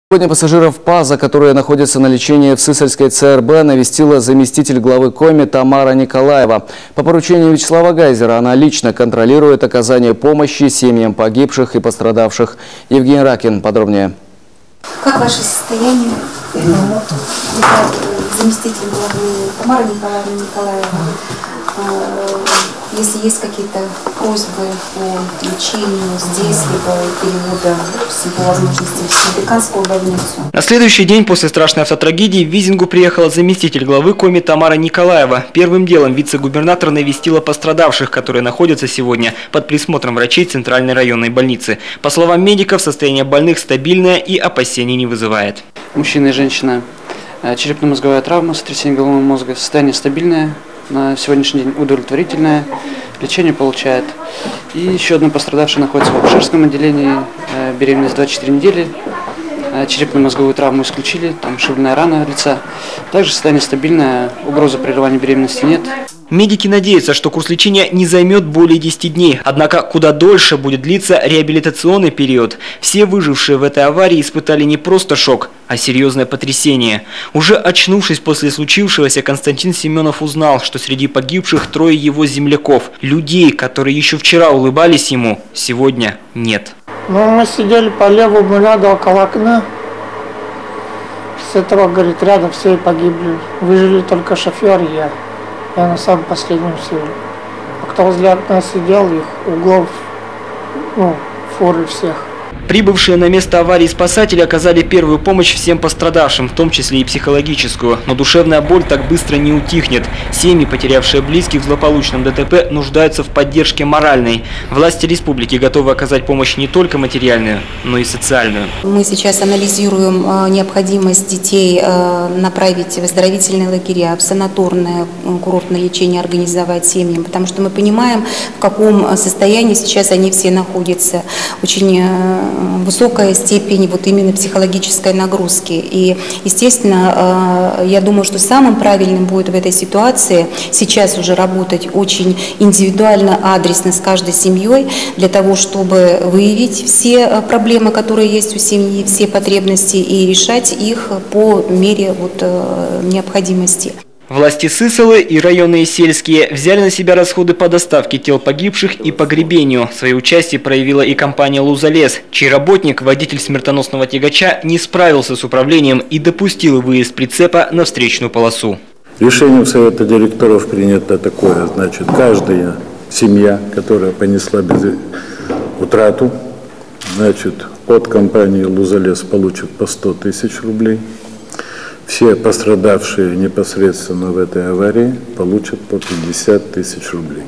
Сегодня пассажиров ПАЗа, которые находятся на лечении в Сысольской ЦРБ, навестила заместитель главы Коми Тамара Николаева. По поручению Вячеслава Гайзера она лично контролирует оказание помощи семьям погибших и пострадавших. Евгений Ракин подробнее. Как ваше состояние? Заместитель главы Тамара Николаева. Если есть какие-то просьбы по лечению здесь, либо перевода по возможности в американскую больницу. На следующий день после страшной автотрагедии в Визингу приехала заместитель главы Коми Тамара Николаева. Первым делом вице-губернатор навестила пострадавших, которые находятся сегодня под присмотром врачей Центральной районной больницы. По словам медиков, состояние больных стабильное и опасений не вызывает. Мужчина и женщина. Черепно-мозговая травма, сотрясение головного мозга. Состояние стабильное. На сегодняшний день удовлетворительное, лечение получает. И еще одна пострадавшая находится в акушерском отделении, беременность 24 недели, черепно-мозговую травму исключили, там шибная рана лица. Также состояние стабильное, угрозы прерывания беременности нет. Медики надеются, что курс лечения не займет более 10 дней, однако куда дольше будет длиться реабилитационный период. Все выжившие в этой аварии испытали не просто шок, а серьезное потрясение. Уже очнувшись после случившегося, Константин Семенов узнал, что среди погибших трое его земляков. Людей, которые еще вчера улыбались ему, сегодня нет. Мы сидели по левому ряду около окна. С этого, говорит, рядом все и погибли. Выжили только шофер и я. Я на самом последнем сел. А кто возле окна сидел, их углов, фуры всех. Прибывшие на место аварии спасатели оказали первую помощь всем пострадавшим, в том числе и психологическую. Но душевная боль так быстро не утихнет. Семьи, потерявшие близких в злополучном ДТП, нуждаются в поддержке моральной. Власти республики готовы оказать помощь не только материальную, но и социальную. Мы сейчас анализируем необходимость детей направить в оздоровительные лагеря, в санаторное курортное лечение организовать семьям, потому что мы понимаем, в каком состоянии сейчас они все находятся. Очень высокая степень вот именно психологической нагрузки. И, естественно, я думаю, что самым правильным будет в этой ситуации сейчас уже работать очень индивидуально, адресно с каждой семьей, для того, чтобы выявить все проблемы, которые есть у семьи, все потребности и решать их по мере необходимости. Власти Сысолы и районные сельские взяли на себя расходы по доставке тел погибших и погребению. Свое участие проявила и компания «Лузалес», чей работник, водитель смертоносного тягача, не справился с управлением и допустил выезд прицепа на встречную полосу. Решением Совета директоров принято такое, значит, каждая семья, которая понесла утрату, значит, от компании «Лузалес» получит по 100 тысяч рублей. Все пострадавшие непосредственно в этой аварии получат по 50 тысяч рублей.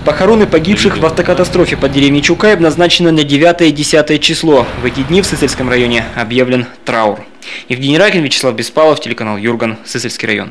Похороны погибших в автокатастрофе под деревней Чукаев назначены на 9 и 10 число. В эти дни в Сысольском районе объявлен траур. Евгений Ракин, Вячеслав Беспалов, телеканал Юрган, Сысольский район.